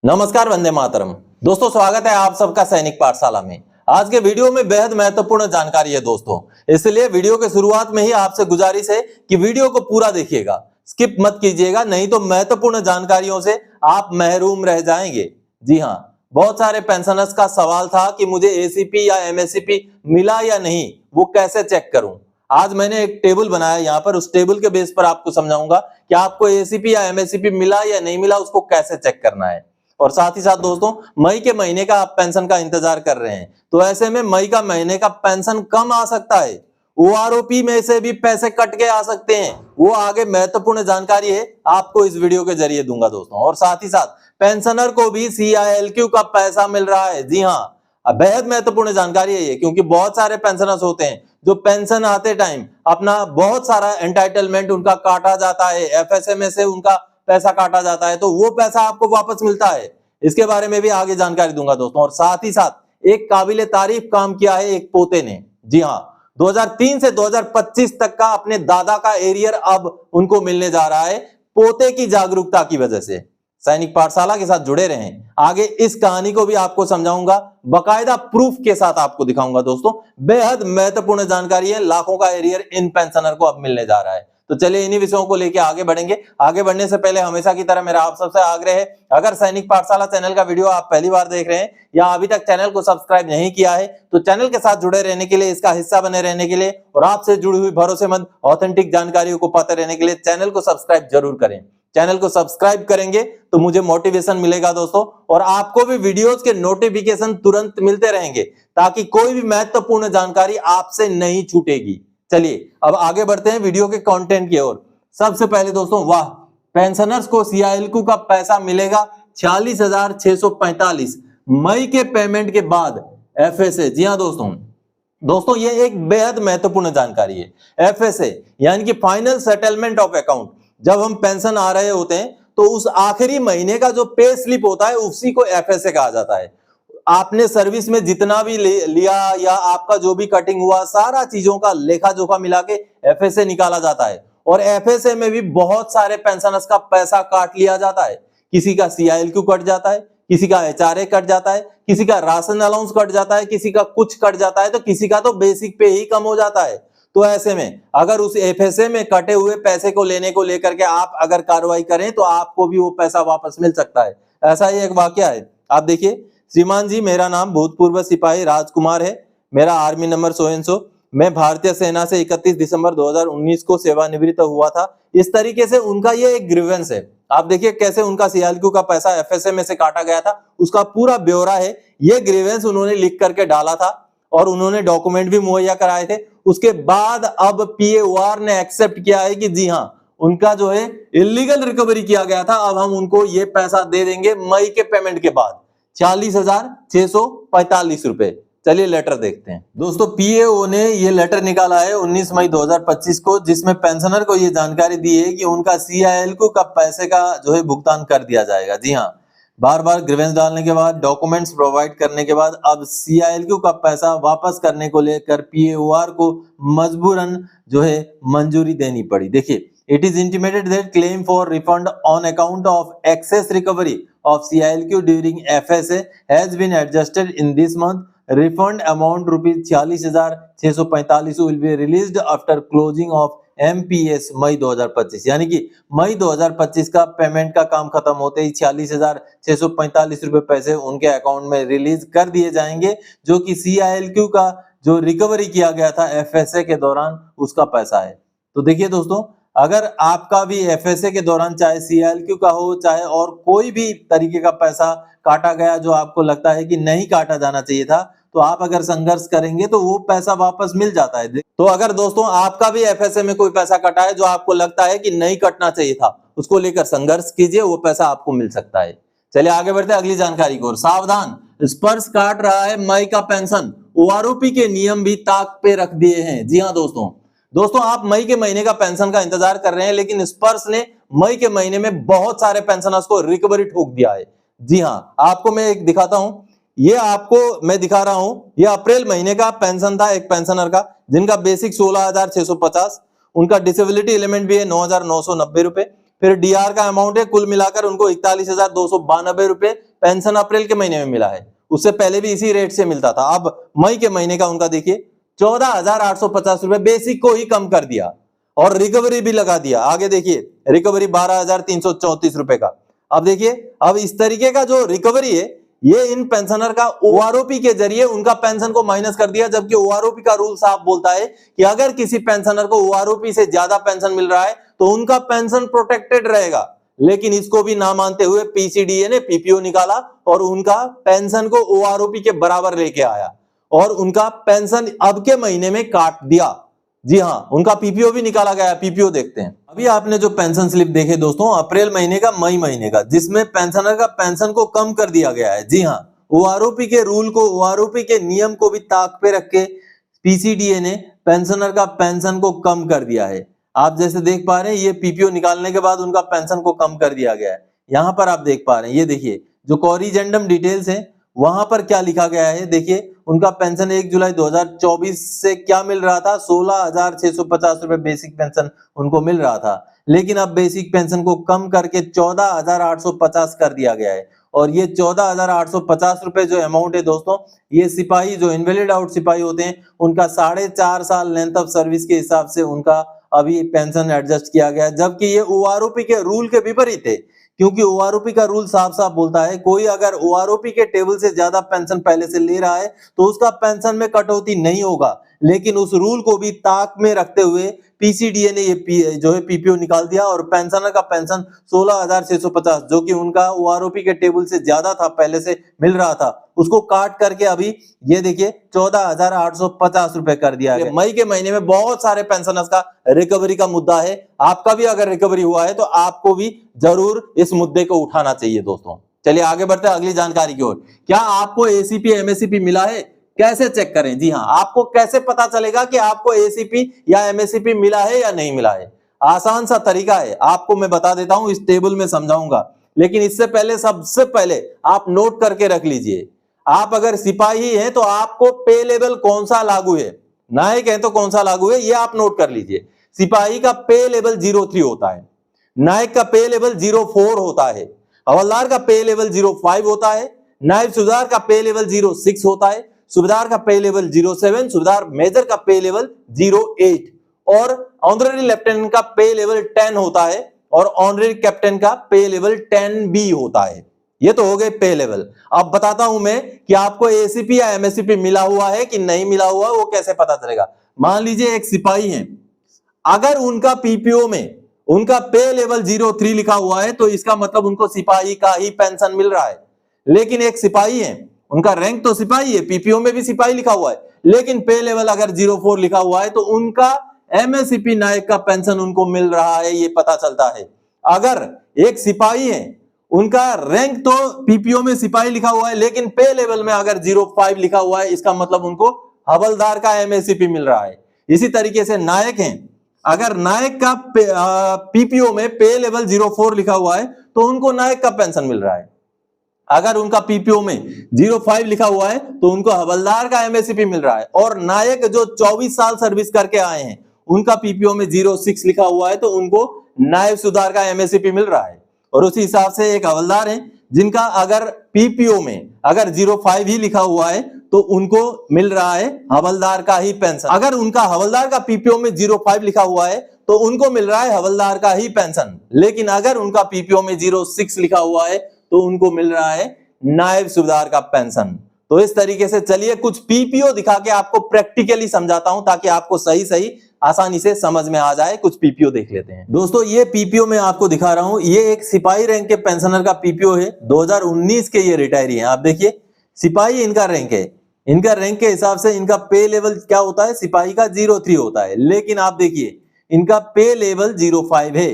नमस्कार, वंदे मातरम। दोस्तों, स्वागत है आप सबका सैनिक पाठशाला में। आज के वीडियो में बेहद महत्वपूर्ण जानकारी है दोस्तों, इसलिए वीडियो के शुरुआत में ही आपसे गुजारिश है कि वीडियो को पूरा देखिएगा, स्किप मत कीजिएगा, नहीं तो महत्वपूर्ण जानकारियों से आप महरूम रह जाएंगे। जी हाँ, बहुत सारे पेंशनर्स का सवाल था कि मुझे एसीपी या एमएससीपी मिला या नहीं, वो कैसे चेक करूं। आज मैंने एक टेबल बनाया, यहाँ पर उस टेबल के बेस पर आपको समझाऊंगा कि आपको एसीपी या एमएससीपी मिला या नहीं मिला, उसको कैसे चेक करना है। और साथ ही साथ दोस्तों, मई के महीने का आप पेंशन का इंतजार कर रहे हैं, तो ऐसे में मई का महीने का पेंशन कम आ सकता है, ओआरओपी में से भी पैसे कट के आ सकते हैं। वो आगे महत्वपूर्ण जानकारी है, आपको इस वीडियो के जरिए दूंगा दोस्तों। और साथ ही साथ पेंशनर को भी सीआईएलक्यू का पैसा मिल रहा है। जी हाँ, बेहद महत्वपूर्ण जानकारी है ये, क्योंकि बहुत सारे पेंशनर्स होते हैं जो पेंशन आते टाइम अपना बहुत सारा एंटाइटलमेंट उनका काटा जाता है, एफएसए में से उनका पैसा काटा जाता है, तो वो पैसा आपको वापस मिलता है। इसके बारे में भी आगे जानकारी दूंगा दोस्तों। और साथ ही साथ एक काबिले तारीफ काम किया है एक पोते ने। जी हाँ, 2003 से 2025 तक का अपने दादा का एरियर अब उनको मिलने जा रहा है, पोते की जागरूकता की वजह से। सैनिक पाठशाला के साथ जुड़े रहें, आगे इस कहानी को भी आपको समझाऊंगा, बकायदा प्रूफ के साथ आपको दिखाऊंगा दोस्तों। बेहद महत्वपूर्ण जानकारी है, लाखों का एरियर इन पेंशनर को अब मिलने जा रहा है। तो चलिए इन्हीं विषयों को लेकर आगे बढ़ेंगे। आगे बढ़ने से पहले हमेशा की तरह मेरा आप सबसे आग्रह है, अगर सैनिक पाठशाला चैनल का वीडियो आप पहली बार देख रहे हैं या अभी तक चैनल को सब्सक्राइब नहीं किया है, तो चैनल के साथ जुड़े रहने के लिए, इसका हिस्सा बने रहने के लिए और आपसे जुड़ी हुई भरोसेमंद ऑथेंटिक जानकारियों को पाते रहने के लिए चैनल को सब्सक्राइब जरूर करें। चैनल को सब्सक्राइब करेंगे तो मुझे मोटिवेशन मिलेगा दोस्तों, और आपको भी वीडियोस के नोटिफिकेशन तुरंत मिलते रहेंगे, ताकि कोई भी महत्वपूर्ण जानकारी आपसे नहीं छूटेगी। चलिए अब आगे बढ़ते हैं वीडियो के कंटेंट की ओर। सबसे पहले दोस्तों, वाह, पेंशनर्स को सीआईएलक्यू का पैसा मिलेगा 46,645 मई के पेमेंट के बाद एफएसए। जी हाँ दोस्तों, ये एक बेहद महत्वपूर्ण जानकारी है। एफएसए यानी कि फाइनल सेटलमेंट ऑफ अकाउंट। जब हम पेंशन आ रहे होते हैं तो उस आखिरी महीने का जो पे स्लिप होता है उसी को एफएसए कहा जाता है। आपने सर्विस में जितना भी लिया या आपका जो भी कटिंग हुआ, सारा चीजों का लेखा जोखा मिला के एफएसए निकाला जाता है। और एफएसए में भी बहुत सारे पेंशनर्स का पैसा काट लिया जाता है। किसी का सीआईएलक्यू कट जाता है, किसी का एचआरए कट जाता है, किसी का राशन अलाउंस कट जाता है, किसी का कुछ कट जाता है, तो किसी का तो बेसिक पे ही कम हो जाता है। तो ऐसे में अगर उस एफएसए में कटे हुए पैसे को लेने को लेकर के आप अगर कार्रवाई करें तो आपको भी वो पैसा वापस मिल सकता है। ऐसा ही एक वाकया है। आप देखिए, श्रीमान जी, मेरा नाम भूतपूर्व सिपाही राजकुमार है, मेरा army number so and so, मैं भारतीय सेना से 31 दिसंबर 2019 को सेवानिवृत्त हुआ था। इस तरीके से उनका ये एक ग्रीवेंस है। आप देखिए कैसे उनका सीआईएलक्यू का पैसा एफएसए में से काटा गया था, उसका पूरा ब्यौरा है। ये ग्रीवेंस उन्होंने लिख करके डाला था और उन्होंने डॉक्यूमेंट भी मुहैया कराए थे। उसके बाद अब पीएओआर ने एक्सेप्ट किया है कि जी हाँ, उनका जो है इलीगल रिकवरी किया गया था, अब हम उनको ये पैसा दे देंगे मई के पेमेंट के बाद 46,645 रुपए। चलिए लेटर देखते हैं दोस्तों। पीएओ ने ये लेटर निकाला है 19 मई 2025 को, जिसमें पेंशनर को ये जानकारी दी है कि उनका सीआईएलक्यू का पैसे का जो है भुगतान कर दिया जाएगा। जी हाँ, बार बार ग्रीवेंस डालने के बाद, डॉक्यूमेंट्स प्रोवाइड करने के बाद अब सीआईएलक्यू का पैसा वापस करने को लेकर पीएओआर को मजबूरन जो है मंजूरी देनी पड़ी। देखिए, it is intimated that claim for refund on account of excess recovery of CILQ during FSA has been adjusted in this month. Refund amount rupees 46,645 will be released after closing of MPS मई 2025। यानी कि मई 2025 का payment का काम खत्म होते ही 46,645 रुपए पैसे उनके अकाउंट में रिलीज कर दिए जाएंगे, जो कि सीआईएलक्यू का जो रिकवरी किया गया था एफएसए के दौरान उसका पैसा है। तो देखिए दोस्तों, अगर आपका भी एफएसए के दौरान चाहे सीआईएलक्यू का हो, चाहे और कोई भी तरीके का पैसा काटा गया जो आपको लगता है कि नहीं काटा जाना चाहिए था, तो आप अगर संघर्ष करेंगे तो वो पैसा वापस मिल जाता है। तो अगर दोस्तों आपका भी एफएसए में कोई पैसा कटा है जो आपको लगता है कि नहीं कटना चाहिए था, उसको लेकर संघर्ष कीजिए, वो पैसा आपको मिल सकता है। चलिए आगे बढ़ते हैं अगली जानकारी को। सावधान, स्पर्श काट रहा है मई का पेंशन, ओआरओपी के नियम भी ताक पे रख दिए हैं। जी हाँ दोस्तों, आप मई के महीने का पेंशन का इंतजार कर रहे हैं, लेकिन स्पर्श ने मई के महीने में बहुत सारे पेंशनर्स को रिकवरी ठोक दिया है। जी हाँ, आपको मैं एक दिखाता हूं, ये आपको मैं दिखा रहा हूं, ये अप्रैल महीने का पेंशन था एक पेंशनर का, जिनका बेसिक 16,650, उनका डिसेबिलिटी एलिमेंट भी है 9,990 रुपए, फिर डीआर का अमाउंट है कुल मिलाकर उनको 41,292 रुपए पेंशन अप्रैल के महीने में मिला है, उससे पहले भी इसी रेट से मिलता था। अब मई के महीने का उनका देखिए 14,850 रुपए बेसिक को ही कम कर दिया और रिकवरी भी लगा दिया। आगे देखिए रिकवरी 12,334 रुपए का। अब देखिए अब इस तरीके का जो रिकवरी है ये इन पेंशनर का ओआरओपी के जरिए उनका पेंशन को माइनस कर दिया, जबकि ओआरओपी का रूल साफ बोलता है कि अगर किसी पेंशनर को ओआरओपी से ज्यादा पेंशन मिल रहा है तो उनका पेंशन प्रोटेक्टेड रहेगा। लेकिन इसको भी ना मानते हुए पीसीडीए ने पीपीओ निकाला और उनका पेंशन को ओआरओपी के बराबर लेके आया और उनका पेंशन अब के महीने में काट दिया। जी हाँ, उनका पीपीओ भी निकाला गया। पीपीओ देखते हैं। अभी आपने जो पेंशन स्लिप देखे दोस्तों अप्रैल महीने का मई महीने का, जिसमें पेंशनर का पेंशन को कम कर दिया गया है। जी हाँ, ओआरओपी के रूल को, ओआरओपी के नियम को भी ताक पे रख के पीसीडीए ने पेंशनर का पेंशन को कम कर दिया है। आप जैसे देख पा रहे हैं ये पीपीओ निकालने के बाद उनका पेंशन को कम कर दिया गया है। यहां पर आप देख पा रहे हैं, ये देखिए जो कॉरिजेंडम डिटेल्स है वहां पर क्या लिखा गया है। देखिए उनका पेंशन 1 जुलाई 2024 से क्या मिल रहा था, 16,650 रुपए बेसिक पेंशन उनको मिल रहा था, लेकिन अब बेसिक पेंशन को कम करके 14,850 कर दिया गया है। और ये 14,850 रुपए जो अमाउंट है दोस्तों, ये सिपाही जो इनवैलिड आउट सिपाही होते हैं उनका 4.5 साल लेंथ ऑफ सर्विस के हिसाब से उनका अभी पेंशन एडजस्ट किया गया है, जबकि ये ओआरओपी के रूल के विपरीत है। क्योंकि ओआरओपी का रूल साफ साफ बोलता है कोई अगर ओआरओपी के टेबल से ज्यादा पेंशन पहले से ले रहा है तो उसका पेंशन में कटौती नहीं होगा। लेकिन उस रूल को भी ताक में रखते हुए पीसीडीए ने ये जो है पीपीओ निकाल दिया और पेंशनर का पेंशन 16,650 जो कि उनका ओआरओपी के टेबल से ज्यादा था, पहले से मिल रहा था, उसको काट करके अभी ये देखिए 14,850 रुपए कर दिया गया। मई के महीने में बहुत सारे पेंशनर्स का रिकवरी का मुद्दा है। आपका भी अगर रिकवरी हुआ है तो आपको भी जरूर इस मुद्दे को उठाना चाहिए दोस्तों। चलिए आगे बढ़ते हैं अगली जानकारी की ओर। क्या आपको एसीपी एमएससीपी मिला है? कैसे चेक करें? जी हाँ, आपको कैसे पता चलेगा कि आपको एसीपी या एमएससीपी मिला है या नहीं मिला है? आसान सा तरीका है, आपको मैं बता देता हूं, इस टेबल में समझाऊंगा। लेकिन इससे पहले सबसे पहले आप नोट करके रख लीजिए। आप अगर सिपाही हैं तो आपको पे लेवल कौन सा लागू है, नायक है तो कौन सा लागू है, ये आप नोट कर लीजिए। सिपाही का पे लेवल 03 होता है, नायक का पे लेवल 04 होता है, हवलदार का पे लेवल 05 होता है, नायब सूबेदार का पे लेवल 06 होता है, सूबेदार का पे लेवल 07, सूबेदार मेजर का पे लेवल 08 और ऑनरेरी लेफ्टिनेंट का पे लेवल 10 होता है और ऑनरेरी कैप्टन का पे लेवल 10B होता है। ये तो हो गए पे लेवल। अब बताता हूं मैं कि आपको एसीपी या एमएससीपी मिला हुआ है कि नहीं मिला हुआ, वो कैसे पता चलेगा। मान लीजिए एक सिपाही है, अगर उनका पीपीओ में उनका पे लेवल 03 लिखा हुआ है तो इसका मतलब उनको सिपाही का ही पेंशन मिल रहा है। लेकिन एक सिपाही है, उनका रैंक तो सिपाही है, पीपीओ में भी सिपाही लिखा हुआ है, लेकिन पे लेवल अगर 04 लिखा हुआ है तो उनका एमएससीपी नायक का पेंशन उनको मिल रहा है, ये पता चलता है। अगर एक सिपाही है, उनका रैंक तो पीपीओ में सिपाही लिखा हुआ है लेकिन पे लेवल में अगर 05 लिखा हुआ है, इसका मतलब उनको हवलदार का एमएससीपी मिल रहा है। इसी तरीके से नायक हैं, अगर नायक का पीपीओ में पे लेवल 04 लिखा हुआ है तो उनको नायक का पेंशन मिल रहा है। अगर उनका पीपीओ में 05 लिखा हुआ है तो उनको हवलदार का एमएससीपी मिल रहा है। और नायक जो 24 साल सर्विस करके आए हैं, उनका पीपीओ में 06 लिखा हुआ है तो उनको नायब सूबेदार का एमएससीपी मिल रहा है। और उसी हिसाब से एक हवलदार है जिनका अगर पीपीओ में अगर 05 ही लिखा हुआ है तो उनको मिल रहा है हवलदार का ही पेंशन। अगर उनका हवलदार का पीपीओ में 05 लिखा हुआ है तो उनको मिल रहा है हवलदार का ही पेंशन। लेकिन अगर उनका पीपीओ में 06 लिखा हुआ है तो उनको मिल रहा है नायब सूबेदार का पेंशन। तो इस तरीके से चलिए कुछ पीपीओ दिखा के आपको प्रैक्टिकली समझाता हूं ताकि आपको सही सही आसानी से समझ में आ जाए। कुछ पीपीओ देख लेते हैं दोस्तों। ये पीपीओ मैं आपको दिखा रहा हूं, ये एक सिपाही रैंक के पेंशनर का पीपीओ है, 2019 के ये रिटायरी हैं। आप देखिए सिपाही इनका रैंक है, इनका रैंक के हिसाब से इनका पे लेवल क्या होता है, सिपाही का 03 होता है। लेकिन आप देखिए इनका पे लेवल 05 है,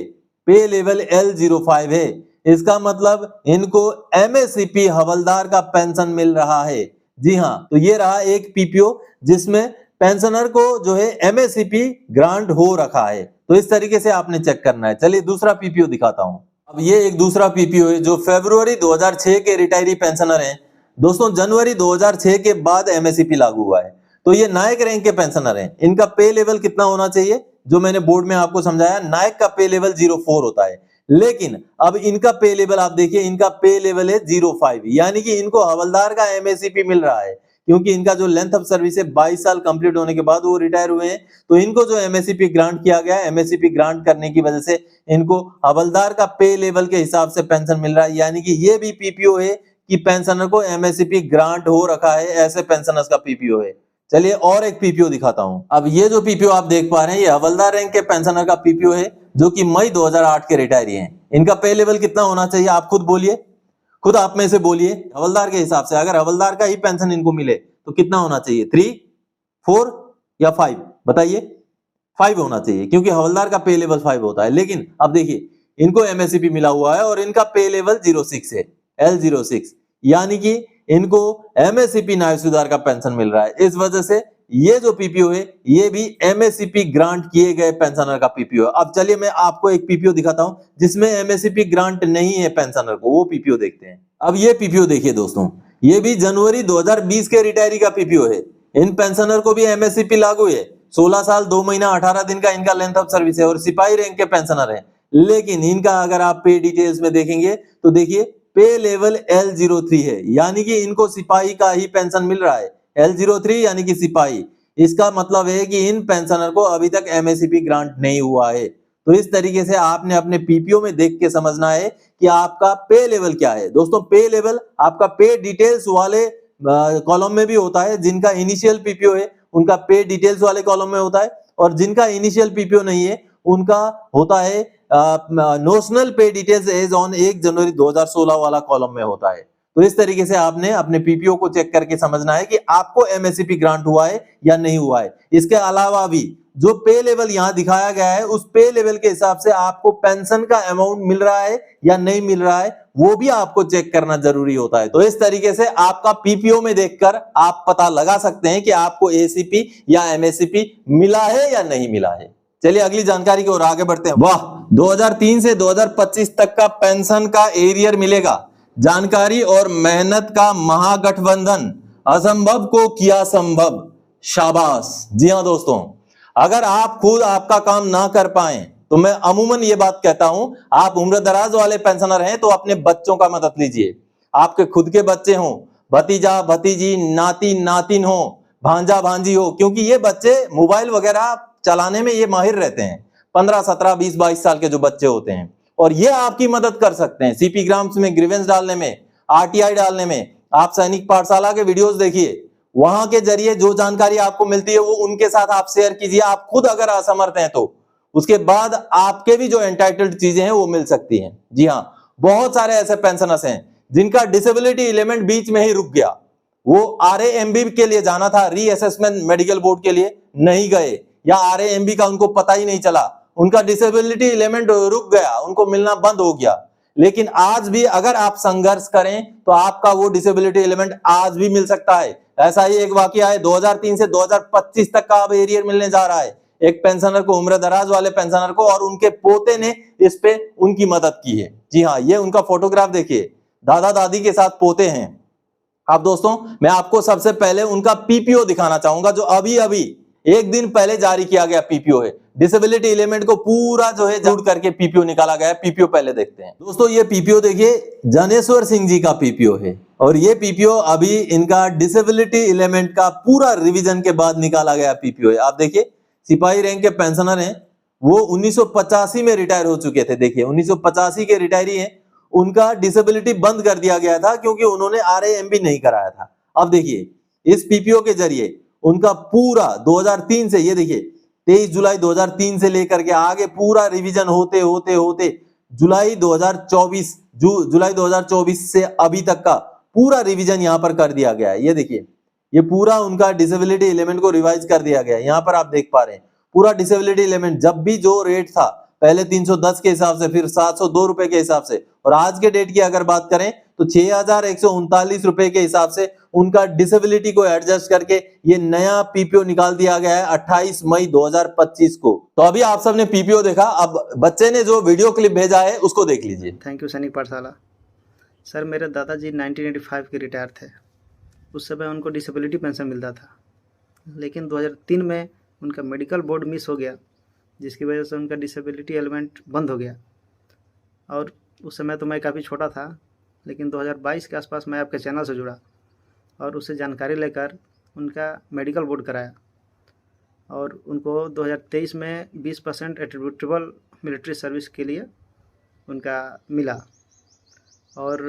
पे लेवल L05 है। इसका मतलब इनको एमएससीपी हवलदार का पेंशन मिल रहा है। जी हाँ, तो ये रहा एक पीपीओ जिसमें पेंशनर को जो है एमएससीपी ग्रांट हो रखा है। तो इस तरीके से आपने चेक करना है। चलिए दूसरा पीपीओ दिखाता हूं। अब ये एक दूसरा पीपीओ है जो फरवरी 2006 के रिटायरी पेंशनर हैं। दोस्तों जनवरी 2006 के बाद एमएससीपी लागू हुआ है, तो ये नायक रैंक के पेंशनर हैं। इनका पे लेवल कितना होना चाहिए, जो मैंने बोर्ड में आपको समझाया, नायक का पे लेवल 04 होता है। लेकिन अब इनका पे लेवल आप देखिए, इनका पे लेवल है 05, यानी कि इनको हवलदार का एमएससीपी मिल रहा है, क्योंकि इनका जो लेंथ ऑफ सर्विस है 22 साल कंप्लीट होने के बाद वो रिटायर हुए हैं, तो इनको जो एमएससीपी ग्रांट किया गया है, एमएससीपी ग्रांट करने की वजह से इनको हवलदार का पे लेवल के हिसाब से पेंशन मिल रहा है, यानी कि ये भी पीपीओ है कि पेंशनर को एमएससीपी ग्रांट हो रखा है, ऐसे पेंशनर्स का पीपीओ है। चलिए और एक पीपीओ दिखाता हूं। अब ये जो पीपीओ आप देख पा रहे हैं, ये हवलदार रैंक के पेंशनर का पीपीओ है, जो कि मई 2008 के रिटायरी हैं। इनका पे लेवल कितना होना चाहिए, आप खुद बोलिए, खुद आप में से बोलिए। हवलदार के हिसाब से अगर हवलदार का ही पेंशन इनको मिले तो कितना होना चाहिए, 3, 4 या 5? बताइए। 5 होना चाहिए, क्योंकि हवलदार का पे लेवल 5 होता है। लेकिन अब देखिए, इनको एमएससीपी मिला हुआ है और इनका पे लेवल 06 है, L06, यानी कि इनको एमएससीपी नायब सूबेदार का पेंशन मिल रहा है। इस वजह से ये जो पीपीओ है, ये भी एमएससीपी ग्रांट किए गए पेंशनर का पीपीओ है। अब चलिए मैं आपको एक पीपीओ दिखाता हूं जिसमें एमएससीपी ग्रांट नहीं है पेंशनर को, वो पीपीओ देखते हैं। अब ये पीपीओ देखिए दोस्तों, ये भी जनवरी 2020 के रिटायरी का पीपीओ है। इन पेंशनर को भी एमएससीपी लागू है। 16 साल 2 महीना 18 दिन का इनका लेंथ ऑफ सर्विस है और सिपाही रैंक के पेंशनर है। लेकिन इनका अगर आप पे डिटेल्स में देखेंगे तो देखिए पे लेवल L03 है, यानी कि इनको सिपाही का ही पेंशन मिल रहा है। L03 यानी कि सिपाही। इसका मतलब है कि इन पेंशनर को अभी तक एमएससीपी ग्रांट नहीं हुआ है। तो इस तरीके से आपने अपने पीपीओ में देख के समझना है कि आपका पे लेवल क्या है। दोस्तों, पे लेवल आपका पे डिटेल्स वाले कॉलम में भी होता है। जिनका इनिशियल पीपीओ है उनका पे डिटेल्स वाले कॉलम में होता है, और जिनका इनिशियल पीपीओ नहीं है उनका होता है नोशनल पे डिटेल्स एज ऑन 1 जनवरी 2016 वाला कॉलम में होता है। तो इस तरीके से आपने अपने पीपीओ को चेक करके समझना है कि आपको एमएससीपी ग्रांट हुआ है या नहीं हुआ है। इसके अलावा भी जो पे लेवल यहाँ दिखाया गया है, उस पे लेवल के हिसाब से आपको पेंशन का अमाउंट मिल रहा है या नहीं मिल रहा है, वो भी आपको चेक करना जरूरी होता है। तो इस तरीके से आपका पीपीओ में देखकर आप पता लगा सकते हैं कि आपको एसीपी या एमएससीपी मिला है या नहीं मिला है। चलिए अगली जानकारी की ओर आगे बढ़ते हैं। वाह, 2003 से 2025 तक का पेंशन का एरियर मिलेगा। जानकारी और मेहनत का महागठबंधन, असंभव को किया संभव। शाबाश। जी हां दोस्तों, अगर आप खुद आपका काम ना कर पाए तो मैं अमूमन ये बात कहता हूं, आप उम्र दराज वाले पेंशनर हैं तो अपने बच्चों का मदद लीजिए। आपके खुद के बच्चे हों, भतीजा भतीजी, नाती नातिन हो, भांजा भांजी हो, क्योंकि ये बच्चे मोबाइल वगैरह चलाने में ये माहिर रहते हैं। 15, 17, 20, 22 साल के जो बच्चे होते हैं, और ये आपकी मदद कर सकते हैं सीपी ग्राम्स में ग्रीवेंस डालने में, आरटीआई डालने में। आप सैनिक पाठशाला के वीडियोस देखिए, वहां के जरिए जो जानकारी आपको मिलती है वो उनके साथ आप शेयर कीजिए। आप खुद अगर असमर्थ हैं तो उसके बाद आपके भी जो एंटाइटल्ड चीजें हैं वो मिल सकती हैं। जी हाँ, बहुत सारे ऐसे पेंशनर्स हैं जिनका डिसेबिलिटी एलिमेंट बीच में ही रुक गया। वो आरएएमबी के लिए जाना था, रीअसेसमेंट मेडिकल बोर्ड के लिए, नहीं गए, या आरएएमबी का उनको पता ही नहीं चला, उनका डिसेबिलिटी एलिमेंट रुक गया, उनको मिलना बंद हो गया। लेकिन आज भी अगर आप संघर्ष करें तो आपका वो डिसेबिलिटी एलिमेंट आज भी मिल सकता है। ऐसा ही एक वाकया है, 2003 से 2025 तक का अब एरियर मिलने जा रहा है एक पेंशनर को, उम्र दराज वाले पेंशनर को, और उनके पोते ने इस पे उनकी मदद की है। जी हाँ, ये उनका फोटोग्राफ देखिए, दादा दादी के साथ पोते हैं। अब दोस्तों, मैं आपको सबसे पहले उनका पीपीओ दिखाना चाहूंगा, जो अभी अभी एक दिन पहले जारी किया गया पीपीओ है। डिसेबिलिटी एलिमेंट को पूरा जो है जोड़ करके पीपीओ निकाला गया है। पीपीओ पहले देखते हैं। दोस्तों, ये पीपीओ देखिए, जनेश्वर सिंह जी का पीपीओ है, और ये पीपीओ अभी इनका डिसेबिलिटी एलिमेंट का पूरा रिवीजन के बाद निकाला गया पीपीओ है। आप देखिए, सिपाही रैंक के पेंशनर हैं, वो 1985 में रिटायर हो चुके थे। देखिए 1985 के रिटायरी हैं, उनका डिसेबिलिटी बंद कर दिया गया था क्योंकि उन्होंने आरएएमबी नहीं कराया था। अब देखिए, इस पीपीओ के जरिए उनका पूरा 2003 से, ये देखिए 23 जुलाई 2003 से लेकर के आगे पूरा रिवीजन होते होते होते जुलाई 2024 से अभी तक का पूरा रिवीजन यहाँ पर कर दिया गया है। ये देखिए, ये पूरा उनका डिसेबिलिटी एलिमेंट को रिवाइज कर दिया गया है। यहाँ पर आप देख पा रहे हैं पूरा डिसेबिलिटी एलिमेंट, जब भी जो रेट था पहले 310 के हिसाब से, फिर 702 रुपए के हिसाब से, और आज के डेट की अगर बात करें तो 6139 रुपए के हिसाब से उनका डिसेबिलिटी को एडजस्ट करके ये नया पीपीओ निकाल दिया गया है 28 मई 2025 को। तो अभी आप सबने पीपीओ देखा, अब बच्चे ने जो वीडियो क्लिप भेजा है उसको देख लीजिए। थैंक यू सैनिक पाठशाला। सर, मेरे दादाजी 1985 के रिटायर थे। उस समय उनको डिसेबिलिटी पेंशन मिलता था, लेकिन 2003 में उनका मेडिकल बोर्ड मिस हो गया, जिसकी वजह से उनका डिसेबिलिटी एलिमेंट बंद हो गया। और उस समय तो मैं काफ़ी छोटा था, लेकिन 2022 के आसपास मैं आपके चैनल से जुड़ा और उससे जानकारी लेकर उनका मेडिकल बोर्ड कराया और उनको 2023 में 20% एट्रीब्यूटेबल मिलिट्री सर्विस के लिए उनका मिला और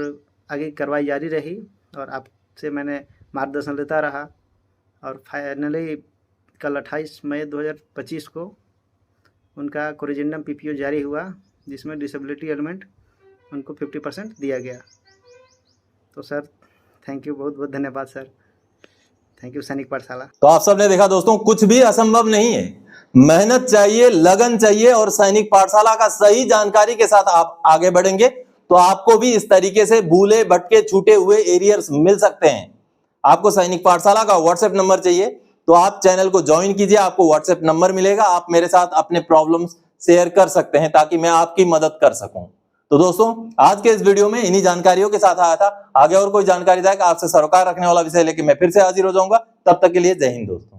आगे की कार्रवाई जारी रही और आपसे मैंने मार्गदर्शन लेता रहा और फाइनली कल 28 मई 2025 को उनका कोरिजेंडम पीपीओ जारी हुआ, जिसमें डिसेबिलिटी एलिमेंट उनको 50% दिया गया। तो सर थैंक यू, बहुत बहुत धन्यवाद सर। थैंक यू सैनिक पाठशाला। तो आप सबने देखा दोस्तों, कुछ भी असंभव नहीं है, मेहनत चाहिए, लगन चाहिए और सैनिक पाठशाला का सही जानकारी के साथ आप आगे बढ़ेंगे तो आपको भी इस तरीके से भूले भटके छूटे हुए एरियर्स मिल सकते हैं। आपको सैनिक पाठशाला का व्हाट्सएप नंबर चाहिए तो आप चैनल को ज्वाइन कीजिए, आपको व्हाट्सएप नंबर मिलेगा, आप मेरे साथ अपने प्रॉब्लम्स शेयर कर सकते हैं ताकि मैं आपकी मदद कर सकूं। तो दोस्तों आज के इस वीडियो में इन्हीं जानकारियों के साथ आया था। आगे और कोई जानकारी आपसे सरोकार रखने वाला विषय लेके मैं फिर से हाजिर हो जाऊंगा। तब तक के लिए जय हिंद दोस्तों।